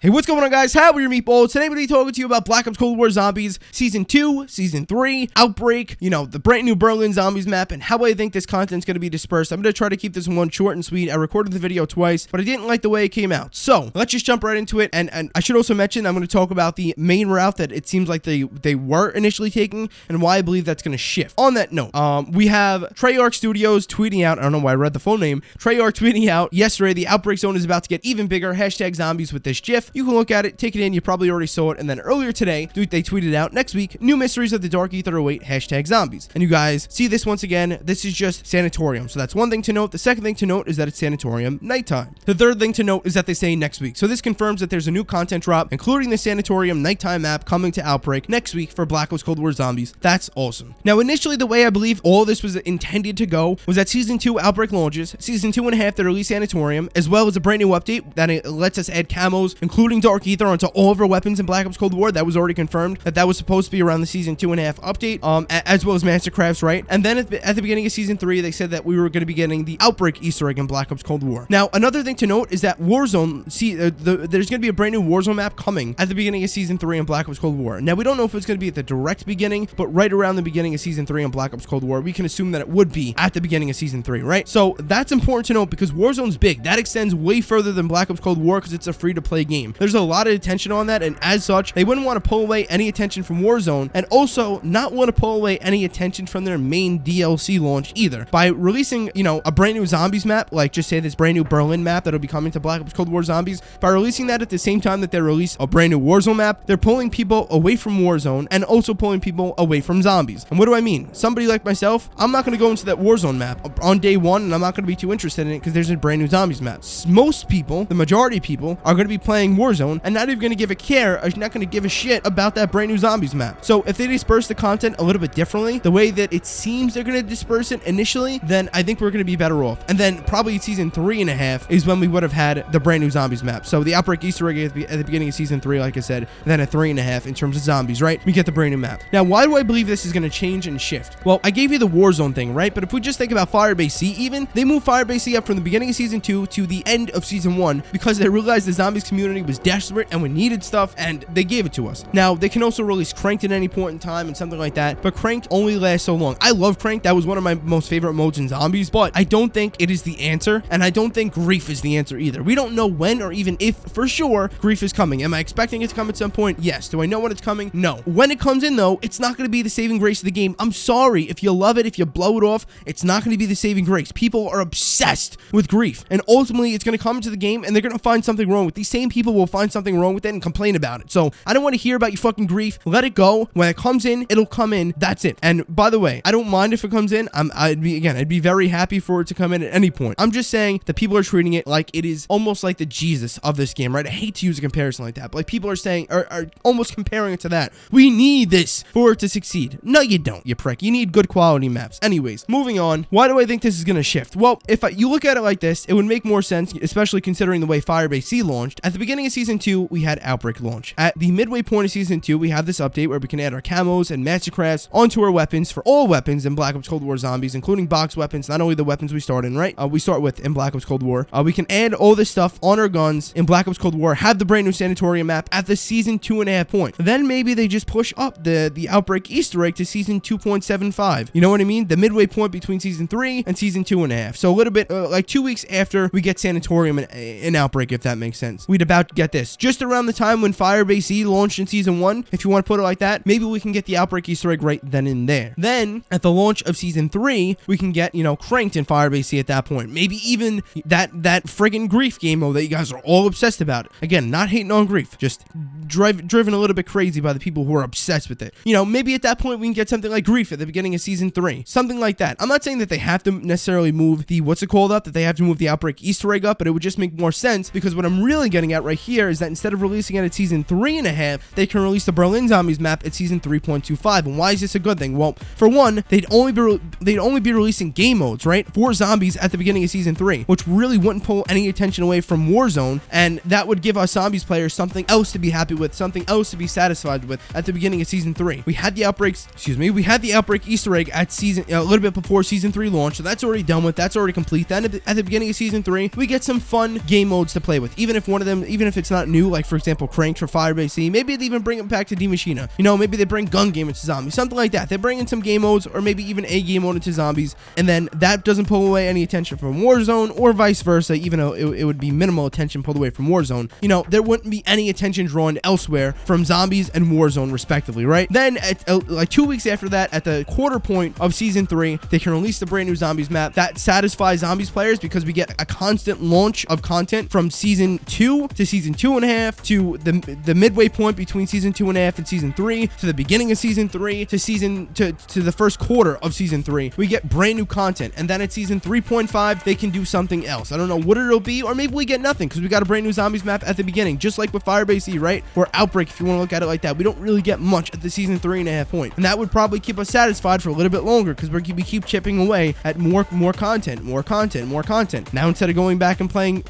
Hey, what's going on, guys? How are your meatballs? Today, we're going to be talking to you about Black Ops Cold War Zombies Season 2, Season 3, Outbreak, the brand new Berlin Zombies map, and how I think this content's going to be dispersed. I'm going to try to keep this one short and sweet. I recorded the video twice, but I didn't like the way it came out. So, let's just jump right into it. And I should also mention, I'm going to talk about the main route that it seems like they were initially taking, and why I believe that's going to shift. On that note, we have Treyarch Studios tweeting out, I don't know why I read the full name, Treyarch tweeting out yesterday, the Outbreak zone is about to get even bigger, hashtag zombies with this GIF. You can look at it, take it in, you probably already saw it, and then earlier today, they tweeted out, next week, new mysteries of the Dark Ether await, hashtag zombies. And you guys see this once again, this is just Sanatorium. So that's one thing to note. The second thing to note is that it's Sanatorium nighttime. The third thing to note is that they say next week. So this confirms that there's a new content drop, including the Sanatorium nighttime map coming to Outbreak next week for Black Ops Cold War Zombies. That's awesome. Now, initially, the way I believe all this was intended to go was that Season 2 Outbreak launches, Season 2.5 they release Sanatorium, as well as a brand new update that it lets us add camos, including Dark Ether, onto all of our weapons in Black Ops Cold War. That was already confirmed that was supposed to be around the Season 2.5 update, as well as Mastercrafts, right? And then at the beginning of Season 3, they said that we were going to be getting the Outbreak Easter egg in Black Ops Cold War. Now, another thing to note is that Warzone, there's going to be a brand new Warzone map coming at the beginning of Season 3 in Black Ops Cold War. Now, we don't know if it's going to be at the direct beginning, but right around the beginning of Season 3 in Black Ops Cold War, we can assume that it would be at the beginning of Season 3, right? So that's important to note because Warzone's big. That extends way further than Black Ops Cold War because it's a free-to-play game. There's a lot of attention on that, and as such, they wouldn't want to pull away any attention from Warzone, and also not want to pull away any attention from their main DLC launch either. By releasing, a brand new Zombies map, like just say this brand new Berlin map that'll be coming to Black Ops Cold War Zombies, by releasing that at the same time that they release a brand new Warzone map, they're pulling people away from Warzone and also pulling people away from zombies. And what do I mean? Somebody like myself, I'm not going to go into that Warzone map on day one, and I'm not going to be too interested in it because there's a brand new Zombies map. Most people, the majority of people, are going to be playing Warzone and not even going to give a care, or not going to give a shit about that brand new Zombies map. So if they disperse the content a little bit differently, the way that it seems they're going to disperse it initially, then I think we're going to be better off. And then probably Season 3.5 is when we would have had the brand new Zombies map. So the Outbreak Easter egg at the beginning of Season 3, like I said, and then at 3.5 in terms of zombies, right? We get the brand new map. Now, why do I believe this is going to change and shift? Well, I gave you the Warzone thing, right? But if we just think about FIREBASE C even, they moved FIREBASE C up from the beginning of Season 2 to the end of Season 1 because they realized the zombies community was desperate and we needed stuff, and they gave it to us. Now, they can also release Cranked at any point in time and something like that, but Cranked only lasts so long. I love Cranked. That was one of my most favorite modes in zombies, but I don't think it is the answer, and I don't think Grief is the answer either. We don't know when or even if for sure Grief is coming. Am I expecting it to come at some point? Yes. Do I know when it's coming? No. When it comes in, though, it's not going to be the saving grace of the game. I'm sorry. If you love it, if you blow it off, it's not going to be the saving grace. People are obsessed with Grief, and ultimately it's going to come into the game and they're going to find something wrong with it. These same people will find something wrong with it and complain about it. So I don't want to hear about your fucking Grief. Let it go. When it comes in, it'll come in. That's it. And by the way, I don't mind if it comes in. I'd be very happy for it to come in at any point. I'm just saying that people are treating it like it is almost like the Jesus of this game, right? I hate to use a comparison like that, but like people are saying, are almost comparing it to that. We need this for it to succeed. No, you don't, you prick. You need good quality maps. Anyways, moving on. Why do I think this is going to shift? Well, if you look at it like this, it would make more sense, especially considering the way FIREBASE C launched. At the beginning of Season 2, we had Outbreak launch. At the midway point of Season 2, we have this update where we can add our camos and mastercrafts onto our weapons for all weapons in Black Ops Cold War Zombies, including box weapons, not only the weapons we start in, right? We start with in Black Ops Cold War. We can add all this stuff on our guns in Black Ops Cold War, have the brand new Sanatorium map at the Season 2.5 point. Then maybe they just push up the Outbreak Easter egg to Season 2.75. You know what I mean? The midway point between Season 3 and Season 2.5. So a little bit, like 2 weeks after we get Sanatorium and Outbreak, if that makes sense. We'd about to get this. Just around the time when FIREBASE C launched in Season 1, if you want to put it like that, maybe we can get the Outbreak Easter egg right then and there. Then, at the launch of Season 3, we can get, Cranked in FIREBASE C at that point. Maybe even that friggin' Grief game mode that you guys are all obsessed about. Again, not hating on Grief, just driven a little bit crazy by the people who are obsessed with it. Maybe at that point we can get something like Grief at the beginning of Season 3. Something like that. I'm not saying that they have to necessarily move the, that they have to move the Outbreak Easter egg up, but it would just make more sense because what I'm really getting at right here is that instead of releasing it at Season 3.5, they can release the Berlin Zombies map at Season 3.25. And why is this a good thing? Well, for one, they'd only be releasing game modes, right, for zombies at the beginning of Season 3, which really wouldn't pull any attention away from Warzone, and that would give us zombies players something else to be happy with, something else to be satisfied with at the beginning of Season 3. We had the Outbreak Easter egg at a little bit before Season 3 launch, so that's already done with, that's already complete. Then at the beginning of Season 3, we get some fun game modes to play with, even if if it's not new, like for example, Cranks for FIREBASE, maybe they even bring it back to D Machina. Maybe they bring gun game into zombies, something like that. They bring in some game modes, or maybe even a game mode into zombies, and then that doesn't pull away any attention from Warzone, or vice versa, even though it would be minimal attention pulled away from Warzone. There wouldn't be any attention drawn elsewhere from zombies and Warzone respectively, right? Then like 2 weeks after that, at the quarter point of season 3, they can release the brand new zombies map that satisfies zombies players, because we get a constant launch of content from season 2 to season 2.5 to the midway point between season 2.5 and season 3 to the beginning of season 3 to the first quarter of season 3. We get brand new content, and then at season 3.5 they can do something else. I don't know what it'll be, or maybe we get nothing because we got a brand new zombies map at the beginning, just like with FIREBASE, right? Or Outbreak, if you want to look at it like that. We don't really get much at the season 3.5 point, and that would probably keep us satisfied for a little bit longer, because we keep chipping away at more content. Now, instead of going back and playing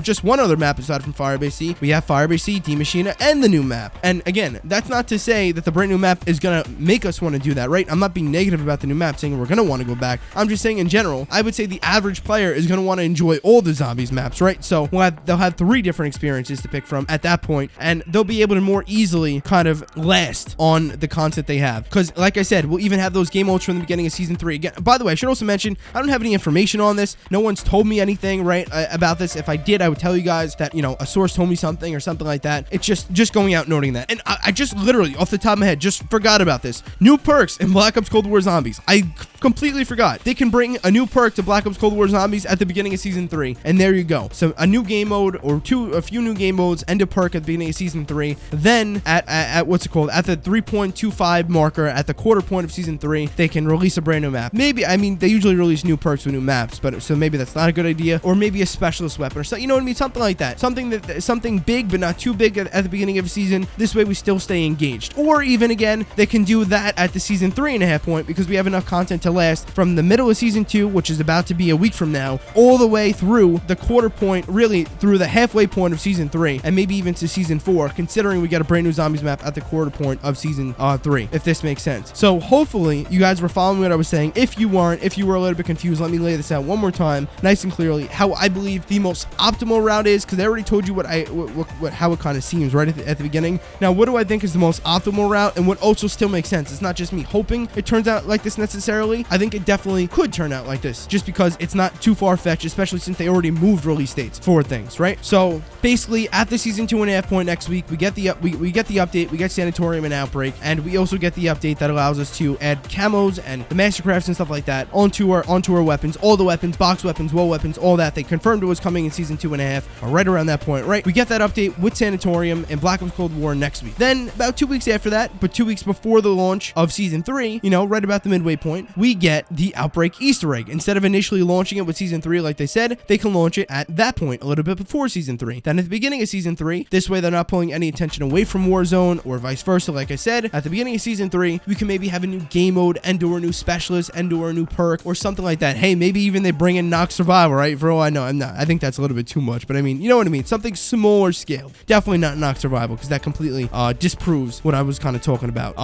just one other map aside from FIREBASE, we have FIREBASE, D Machina, and the new map. And again, that's not to say that the brand new map is gonna make us want to do that, right? I'm not being negative about the new map, saying we're gonna want to go back. I'm just saying in general, I would say the average player is gonna want to enjoy all the zombies maps, right? So they'll have 3 different experiences to pick from at that point, and they'll be able to more easily kind of last on the content they have. Because like I said, we'll even have those game modes from the beginning of season 3. Again, by the way, I should also mention, I don't have any information on this. No one's told me anything, right, about this. If I did, I would tell you guys that, a source told me something or something like that. It's just going out noting that. And I just literally, off the top of my head, just forgot about this. New perks in Black Ops Cold War Zombies. I completely forgot. They can bring a new perk to Black Ops Cold War Zombies at the beginning of season 3, and there you go. So a new game mode, or a few new game modes, and a perk at the beginning of season 3. Then at what's it called? At the 3.25 marker, at the quarter point of season 3, they can release a brand new map. Maybe, they usually release new perks with new maps, but so maybe that's not a good idea. Or maybe a specialist weapon, or so, you know what I mean? Something like that. Something big, but not too big at the beginning of a season. This way we still stay engaged. Or even again, they can do that at the season 3.5 point, because we have enough content to last from the middle of season 2, which is about to be a week from now, all the way through the quarter point, really through the halfway point of season 3, and maybe even to season 4, considering we get a brand new zombies map at the quarter point of season 3, if this makes sense. So hopefully you guys were following what I was saying. If you weren't, if you were a little bit confused, let me lay this out one more time, nice and clearly, how I believe the most optimal route is, because I already told you how it kind of seems right at the beginning. Now, what do I think is the most optimal route, and what also still makes sense? It's not just me hoping it turns out like this necessarily. I think it definitely could turn out like this, just because it's not too far-fetched, especially since they already moved release dates for things, right? So basically, at the season 2.5 point next week, we get the update, we get Sanatorium and Outbreak, and we also get the update that allows us to add camos and the mastercrafts and stuff like that onto our weapons, all the weapons, box weapons, wall weapons, all that. They confirmed it was coming in season 2.5, or right around that point, right? We get that update with Sanatorium and Black Ops Cold War next week. Then about 2 weeks after that, but 2 weeks before the launch of season 3, right about the midway point, we get the Outbreak Easter egg. Instead of initially launching it with season 3 like they said, they can launch it at that point a little bit before season 3. Then at the beginning of season 3, this way they're not pulling any attention away from Warzone, or vice versa. Like I said, at the beginning of season 3, we can maybe have a new game mode, and/or a new specialist, and/or a new perk, or something like that. Hey, maybe even they bring in Knock Survival, right? For all I know, I think that's a little bit too much, but you know what I mean? Something smaller scale. Definitely not Knock Survival, because that completely disproves what I was kind of talking about,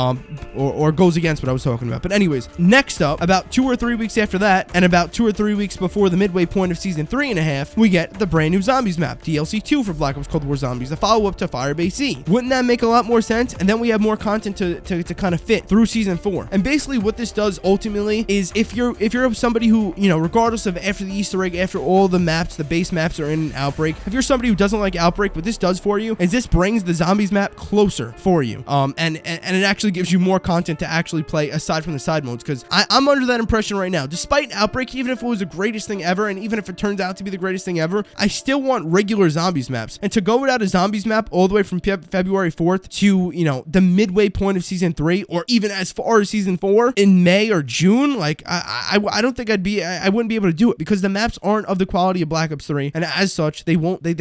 or goes against what I was talking about. But anyways, next up, about 2 or 3 weeks after that, and about 2 or 3 weeks before the midway point of season 3.5, we get the brand new Zombies map, DLC 2 for Black Ops Cold War Zombies, a follow-up to FIREBASE. Wouldn't that make a lot more sense? And then we have more content to kind of fit through season 4. And basically what this does ultimately is, if you're somebody who, regardless of after the Easter egg, after all the maps, the base maps are in Outbreak, if you're somebody who doesn't like Outbreak, what this does for you is this brings the Zombies map closer for you. And it actually gives you more content to actually play aside from the side modes, because I'm under that impression right now. Despite Outbreak, even if it was the greatest thing ever, and even if it turns out to be the greatest thing ever, I still want regular Zombies maps. And to go without a Zombies map all the way from February 4th to, the midway point of season 3, or even as far as season 4 in May or June, like I don't think I wouldn't be able to do it, because the maps aren't of the quality of Black Ops 3, and as such, they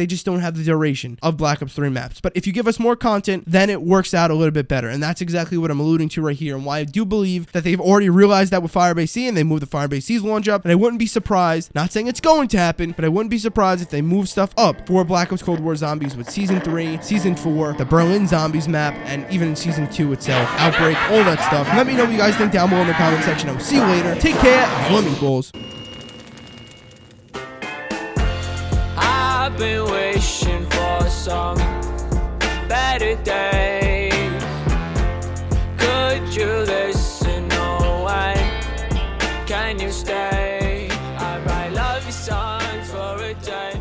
just don't have the duration of Black Ops 3 maps. But if you give us more content, then it works out a little bit better, and that's exactly what I'm alluding to right here, and why I do believe that they've already realized that with FIREBASE, and they moved the FIREBASE's launch up, and I wouldn't be surprised, not saying it's going to happen, but I wouldn't be surprised if they move stuff up for Black Ops Cold War Zombies with season 3, season 4, the Berlin Zombies map, and even season 2 itself, Outbreak, all that stuff. Let me know what you guys think down below in the comment section. I will see you later. Take care. Love you, goals. I've been wishing for a song the days. Could you listen? No, why can you stay? I write love you songs for a day.